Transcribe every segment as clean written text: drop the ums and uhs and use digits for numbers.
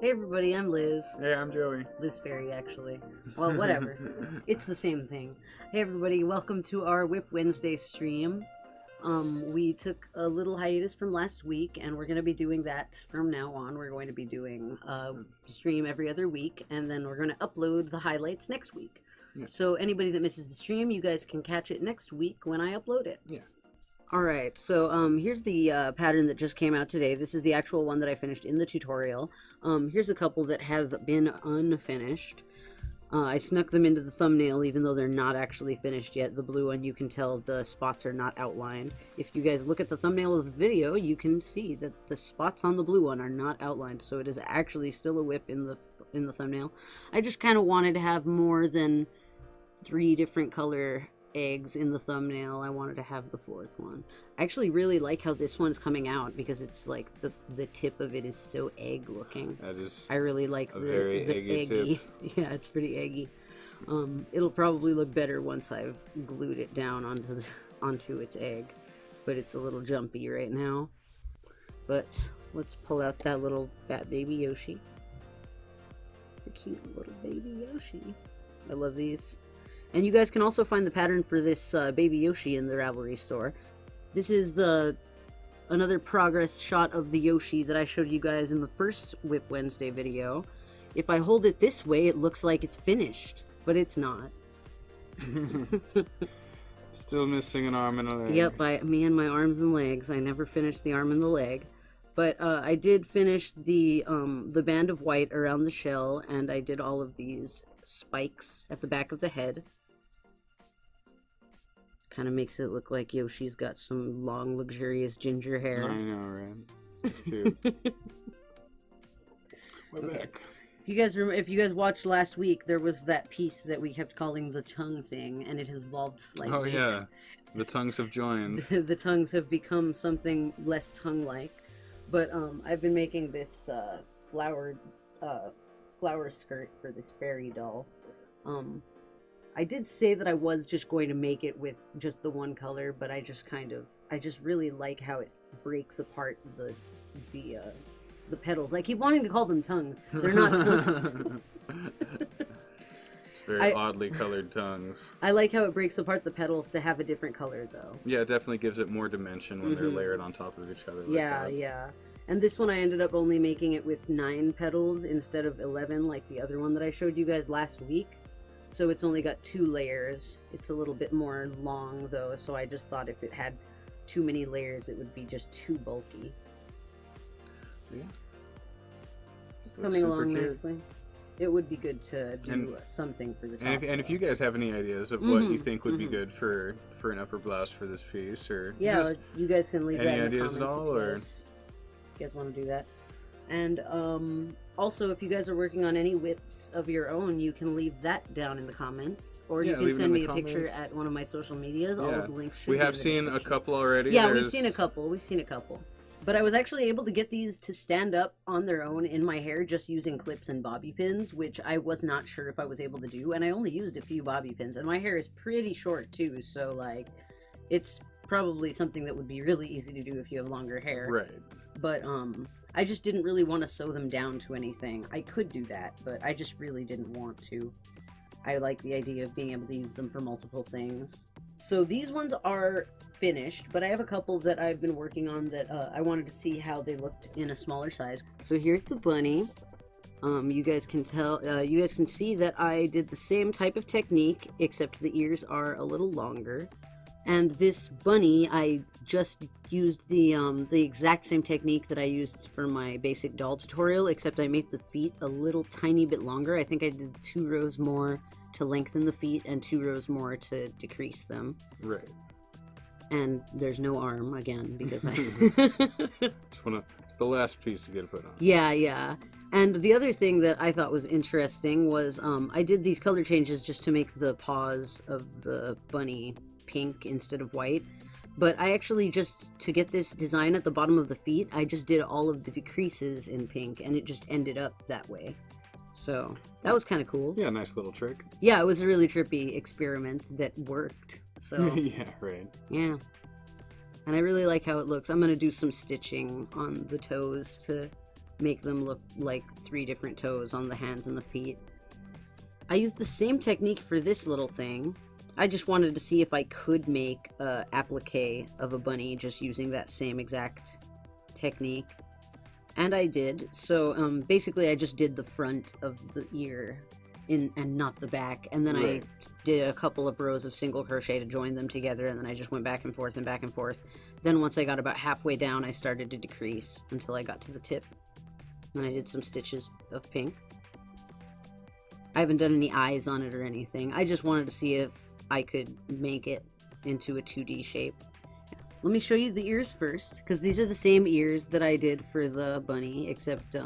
Hey everybody, I'm Liz. Hey, I'm Joey. Liz Fairy, actually. Well, whatever. It's the same thing. Hey everybody, welcome to our WIP Wednesday stream. We took a little hiatus from last week, and we're going to be doing that from now on. We're going to be doing a stream every other week, and then we're going to upload the highlights next week. Yeah. So anybody that misses the stream, you guys can catch it next week when I upload it. Yeah. Alright, so here's the pattern that just came out today. This is the actual one that I finished in the tutorial. Here's a couple that have been unfinished. I snuck them into the thumbnail even though they're not actually finished yet. The blue one, you can tell the spots are not outlined. If you guys look at the thumbnail of the video, you can see that the spots on the blue one are not outlined. So it is actually still a WIP in the thumbnail. I just kind of wanted to have more than 3 different color eggs in the thumbnail. I wanted to have the 4th one. I actually really like how this one's coming out because it's like the tip of it is so egg looking. That is I really like a very eggy tip. Yeah, it's pretty eggy. It'll probably look better once I've glued it down onto its egg, but it's a little jumpy right now. But let's pull out that little fat baby Yoshi. It's a cute little baby Yoshi. I love these. And you guys can also find the pattern for this baby Yoshi in the Ravelry store. This is another progress shot of the Yoshi that I showed you guys in the first WIP Wednesday video. If I hold it this way, it looks like it's finished, but it's not. Still missing an arm and a leg. Yep, me and my arms and legs. I never finished the arm and the leg. But I did finish the band of white around the shell, and I did all of these spikes at the back of the head. Kind of makes it look like Yoshi's got some long, luxurious ginger hair. I know, right? It's cute. We're back. If you guys watched last week, there was that piece that we kept calling the tongue thing, and it has evolved slightly. Oh yeah, the tongues have joined. The tongues have become something less tongue-like. But I've been making this flower skirt for this fairy doll. I did say that I was just going to make it with just the one color, but I just really like how it breaks apart the petals. I keep wanting to call them tongues. They're not tongues. It's very oddly colored tongues. I like how it breaks apart the petals to have a different color, though. Yeah, it definitely gives it more dimension when they're layered on top of each other. Like Yeah, that. yeah. And this one I ended up only making it with 9 petals instead of 11 like the other one that I showed you guys last week. So it's only got 2 layers. It's a little bit more long though, so I just thought if it had too many layers it would be just too bulky. Yeah. It's coming along nicely. It would be good to do something for the top. And if you guys have any ideas of what you think would be good for an upper blouse for this piece, or yeah, just you guys can leave that in the ideas comments at all, if you guys want to do that. And also, if you guys are working on any WIPs of your own, you can leave that down in the comments, or you can send me a picture at one of my social medias. All of the links should be in the description. We have seen a couple already. Yeah, we've seen a couple. But I was actually able to get these to stand up on their own in my hair just using clips and bobby pins, which I was not sure if I was able to do, and I only used a few bobby pins, and my hair is pretty short too, so like it's probably something that would be really easy to do if you have longer hair. Right. But I just didn't really want to sew them down to anything. I could do that, but I just really didn't want to. I like the idea of being able to use them for multiple things. So these ones are finished, but I have a couple that I've been working on that I wanted to see how they looked in a smaller size. So here's the bunny. You guys can see that I did the same type of technique, except the ears are a little longer. And this bunny, I just used the exact same technique that I used for my basic doll tutorial, except I made the feet a little tiny bit longer. I think I did 2 rows more to lengthen the feet and 2 rows more to decrease them. Right. And there's no arm, again, because I... It's the last piece to get put on. Yeah, yeah. And the other thing that I thought was interesting was I did these color changes just to make the paws of the bunny pink instead of white. But I actually to get this design at the bottom of the feet, I just did all of the decreases in pink, and it just ended up that way. So that was kind of cool. Yeah, nice little trick. Yeah, it was a really trippy experiment that worked. So yeah, right. Yeah. And I really like how it looks. I'm going to do some stitching on the toes to make them look like 3 different toes on the hands and the feet. I used the same technique for this little thing. I just wanted to see if I could make a applique of a bunny just using that same exact technique. And I did. So basically I just did the front of the ear and not the back. And then I did a couple of rows of single crochet to join them together, and then I just went back and forth and back and forth. Then once I got about halfway down, I started to decrease until I got to the tip. Then I did some stitches of pink. I haven't done any eyes on it or anything. I just wanted to see if I could make it into a 2D shape. Let me show you the ears first, because these are the same ears that I did for the bunny, except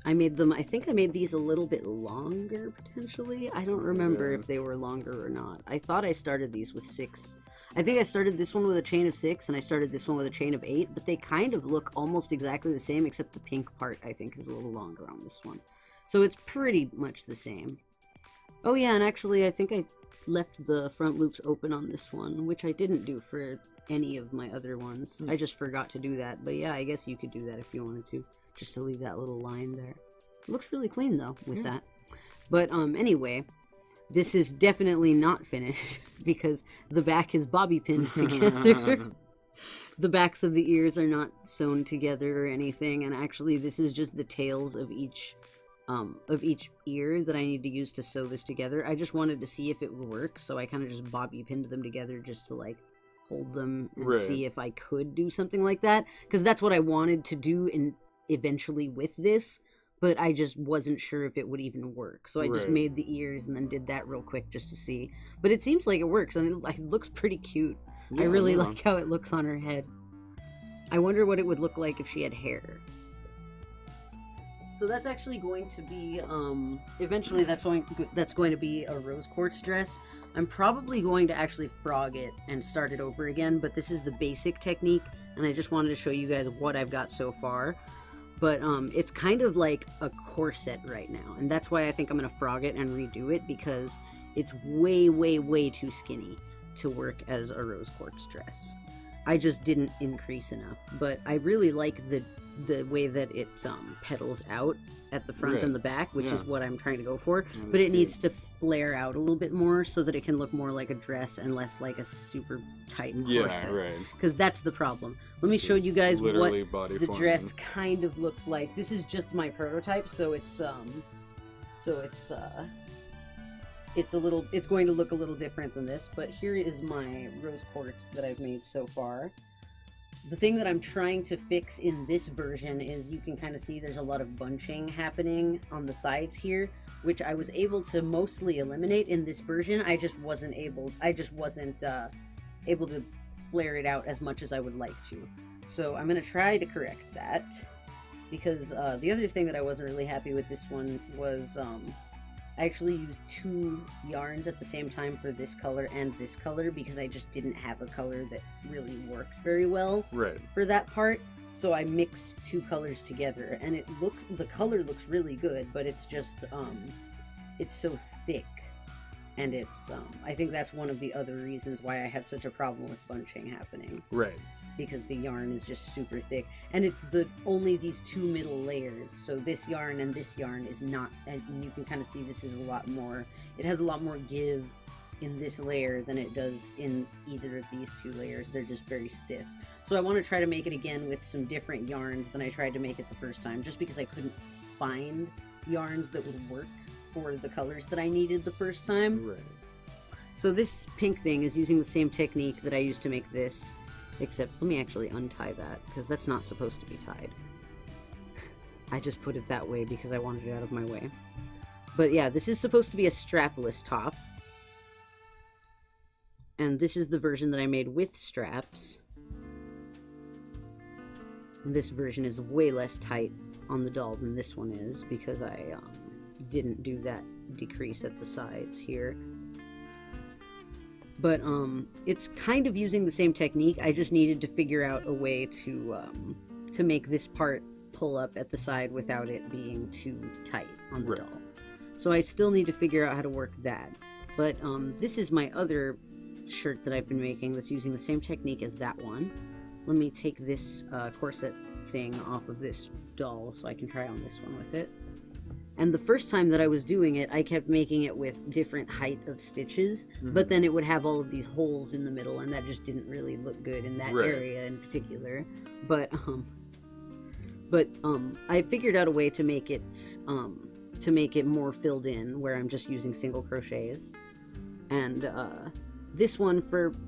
I made them, I think I made these a little bit longer, potentially. I don't remember if they were longer or not. I thought I started these with 6. I think I started this one with a chain of 6, and I started this one with a chain of 8, but they kind of look almost exactly the same, except the pink part, I think, is a little longer on this one. So it's pretty much the same. Oh yeah, and actually I think I left the front loops open on this one, which I didn't do for any of my other ones. I just forgot to do that, but yeah, I guess you could do that if you wanted to, just to leave that little line there. It looks really clean though with that. But anyway, this is definitely not finished because the back is bobby pinned together. The backs of the ears are not sewn together or anything, and actually this is just the tails of each ear that I need to use to sew this together. I just wanted to see if it would work, so I kind of just bobby pinned them together just to like hold them and see if I could do something like that, because that's what I wanted to do eventually with this, but I just wasn't sure if it would even work. So I just made the ears and then did that real quick just to see. But it seems like it works, and it looks pretty cute. Yeah, I really like how it looks on her head. I wonder what it would look like if she had hair. So that's actually going to be, eventually that's going to be a rose quartz dress. I'm probably going to actually frog it and start it over again, but this is the basic technique, and I just wanted to show you guys what I've got so far. But it's kind of like a corset right now, and that's why I think I'm going to frog it and redo it, because it's way, way, way too skinny to work as a rose quartz dress. I just didn't increase enough, but I really like the way that it petals out at the front and the back, which is what I'm trying to go for. But it needs to flare out a little bit more so that it can look more like a dress and less like a super tight corset. Yeah, right. Because that's the problem. Let me show you guys what the dress kind of looks like. This is just my prototype, so it's going to look a little different than this, but here is my rose quartz that I've made so far. The thing that I'm trying to fix in this version is you can kind of see there's a lot of bunching happening on the sides here, which I was able to mostly eliminate in this version. I just wasn't able to flare it out as much as I would like to. So I'm going to try to correct that, because the other thing that I wasn't really happy with this one was I actually used 2 yarns at the same time for this color and this color, because I just didn't have a color that really worked very well for that part. So I mixed 2 colors together, and the color looks really good, but it's just it's so thick, and it's I think that's one of the other reasons why I had such a problem with bunching happening. Because the yarn is just super thick, and it's only these 2 middle layers, so this yarn and this yarn is not, and you can kind of see this is it has a lot more give in this layer than it does in either of these 2 layers. They're just very stiff. So I want to try to make it again with some different yarns than I tried to make it the first time, just because I couldn't find yarns that would work for the colors that I needed the first time. So this pink thing is using the same technique that I used to make this, except let me actually untie that, because that's not supposed to be tied. I just put it that way because I wanted it out of my way. But yeah, this is supposed to be a strapless top. And this is the version that I made with straps. This version is way less tight on the doll than this one is, because I didn't do that decrease at the sides here. But it's kind of using the same technique. I just needed to figure out a way to make this part pull up at the side without it being too tight on the doll. So I still need to figure out how to work that. But this is my other shirt that I've been making that's using the same technique as that one. Let me take this corset thing off of this doll so I can try on this one with it. And the first time that I was doing it, I kept making it with different height of stitches, but then it would have all of these holes in the middle, and that just didn't really look good in that area in particular. But I figured out a way to make it more filled in, where I'm just using single crochets. And this one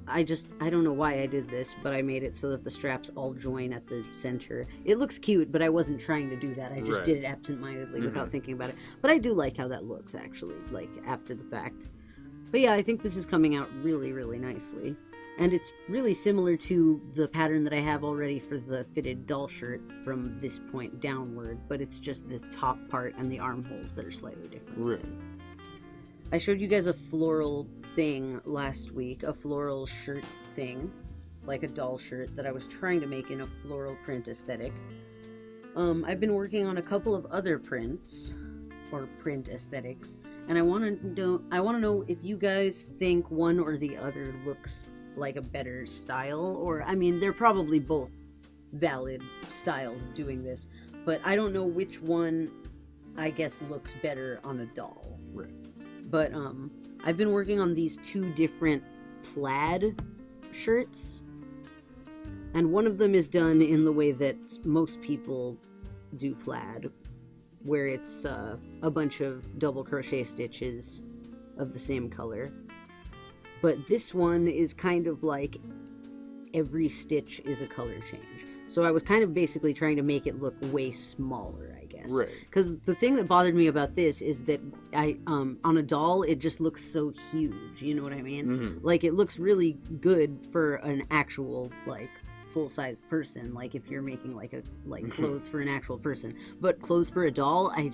I don't know why I did this, but I made it so that the straps all join at the center. It looks cute, but I wasn't trying to do that. I just did it absentmindedly without thinking about it. But I do like how that looks, actually, like after the fact. But yeah, I think this is coming out really, really nicely. And it's really similar to the pattern that I have already for the fitted doll shirt from this point downward, but it's just the top part and the armholes that are slightly different. Right. I showed you guys a floral thing last week, a floral shirt thing, like a doll shirt that I was trying to make in a floral print aesthetic. I've been working on a couple of other prints, or print aesthetics, and I want to know if you guys think one or the other looks like a better style, or, I mean, they're probably both valid styles of doing this, but I don't know which one, I guess, looks better on a doll. Right. But I've been working on these two different plaid shirts, and one of them is done in the way that most people do plaid, where it's a bunch of double crochet stitches of the same color. But this one is kind of like every stitch is a color change. So I was kind of basically trying to make it look way smaller, I guess. Right. Because the thing that bothered me about this is that on a doll, it just looks so huge. You know what I mean? Mm-hmm. Like, it looks really good for an actual, like, full-size person. Like, if you're making, like, clothes for an actual person. But clothes for a doll, it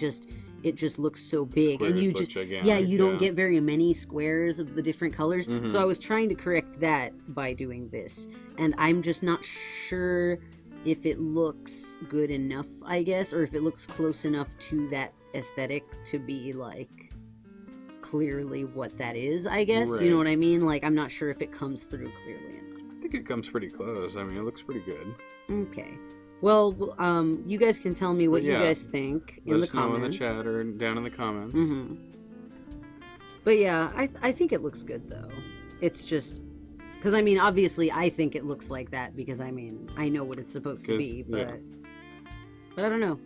just looks so big. Squares and you look just, gigantic, you don't get very many squares of the different colors. Mm-hmm. So I was trying to correct that by doing this. And I'm just not sure if it looks good enough, I guess, or if it looks close enough to that aesthetic to be, like, clearly what that is, I guess. Right. You know what I mean? Like, I'm not sure if it comes through clearly enough. I think it comes pretty close. I mean, it looks pretty good. Okay. Well, you guys can tell me what you guys think in the comments. Let us know in the chat or down in the comments. Mm-hmm. But yeah, I think it looks good, though. It's just... Because, I mean, obviously, I think it looks like that because, I mean, I know what it's supposed to be, but I don't know.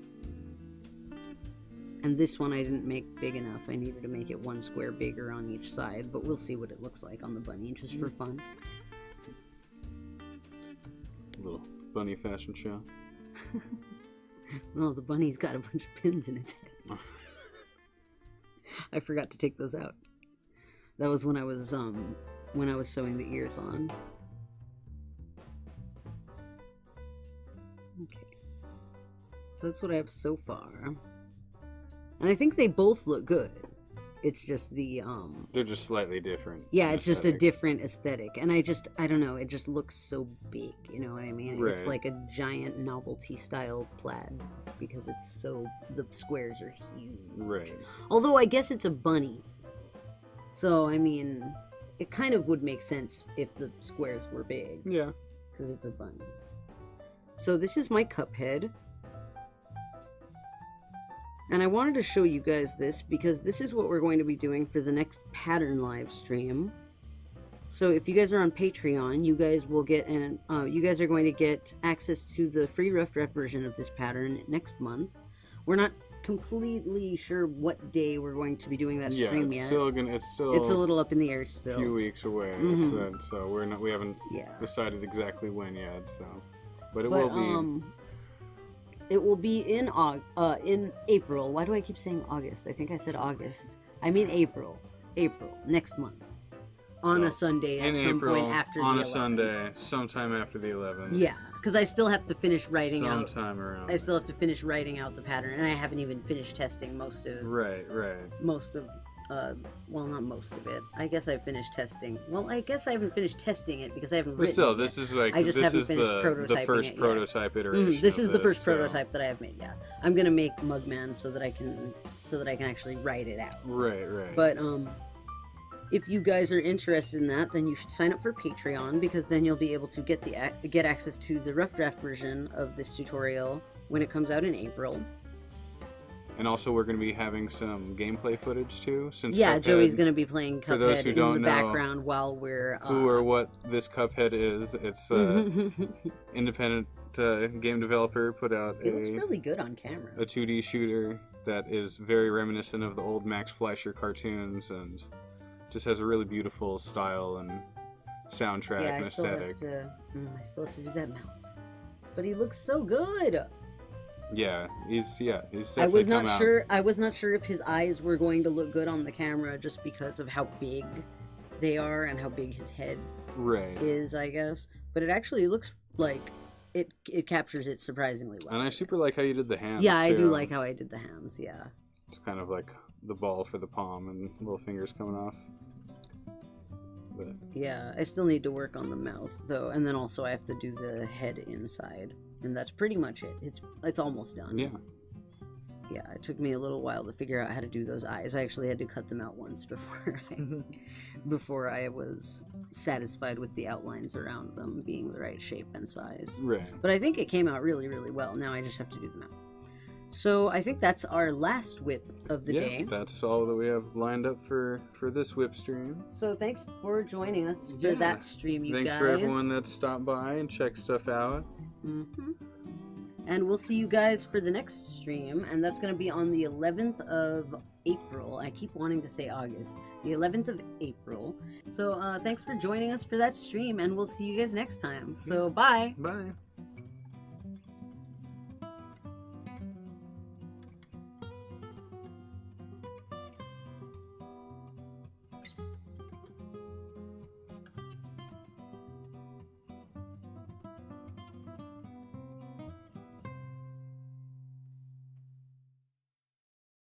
And this one I didn't make big enough. I needed to make it one square bigger on each side, but we'll see what it looks like on the bunny, just for fun. Little bunny fashion show. Well, the bunny's got a bunch of pins in its head. I forgot to take those out. That was when I was sewing the ears on. Okay. So that's what I have so far. And I think they both look good. It's just the They're just slightly different. Yeah, it's just a different aesthetic. And I don't know, it just looks so big, you know what I mean? Right. It's like a giant novelty style plaid because it's so, the squares are huge. Right. Although I guess it's a bunny. So, I mean, it kind of would make sense if the squares were big. Yeah. Because it's a bunny. So this is my cup head. And I wanted to show you guys this because this is what we're going to be doing for the next pattern live stream. So if you guys are on Patreon, you guys will get you guys are going to get access to the free rough draft version of this pattern next month. We're not completely sure what day we're going to be doing that stream yet. It's a little up in the air still. A few weeks away, so we haven't decided exactly when yet. So, but it will be. It will be in April. Why do I keep saying August? I think I said August. I mean April. April next month. On a Sunday at some point after the 11th. On a Sunday, sometime after the 11th. Yeah, because I still have to finish writing sometime around. I still have to finish writing out the pattern, and I haven't even finished testing most of. Right. Most of. Well, not most of it. I guess I finished testing. Well, I guess I haven't finished testing it because I haven't written it. But still, this is like I just haven't finished the prototyping first it prototype iteration. This is the first prototype that I have made. Yeah, I'm gonna make Mugman so that I can actually write it out. Right. But if you guys are interested in that, then you should sign up for Patreon, because then you'll be able to get access to the rough draft version of this tutorial when it comes out in April. And also, we're going to be having some gameplay footage too. Since Joey's going to be playing for those Cuphead who in don't the know background while we're who or what this Cuphead is. It's independent game developer put out. It looks really good on camera. A 2D shooter that is very reminiscent of the old Max Fleischer cartoons, and just has a really beautiful style and soundtrack and aesthetic. I still have to do that mouth, but he looks so good. Yeah, he's definitely I was not come sure. out. I was not sure if his eyes were going to look good on the camera, just because of how big they are and how big his head is, I guess. But it actually looks like it captures it surprisingly well. And I super like how you did the hands. Yeah, I too. do like how I did the hands. Yeah, it's kind of like the ball for the palm and little fingers coming off. But yeah, I still need to work on the mouth though, and then also I have to do the head inside, and that's pretty much it. It's almost done. Yeah. Yeah, it took me a little while to figure out how to do those eyes. I actually had to cut them out once before I was satisfied with the outlines around them being the right shape and size. Right. But I think it came out really, really well. Now I just have to do the mouth. So I think that's our last WIP of the day. That's all that we have lined up for this WIP stream. So thanks for joining us for that stream, you guys. Thanks for everyone that stopped by and checked stuff out. And we'll see you guys for the next stream, and that's going to be on the 11th of April. I keep wanting to say August. The 11th of April. So thanks for joining us for that stream, and we'll see you guys next time. So bye. Bye.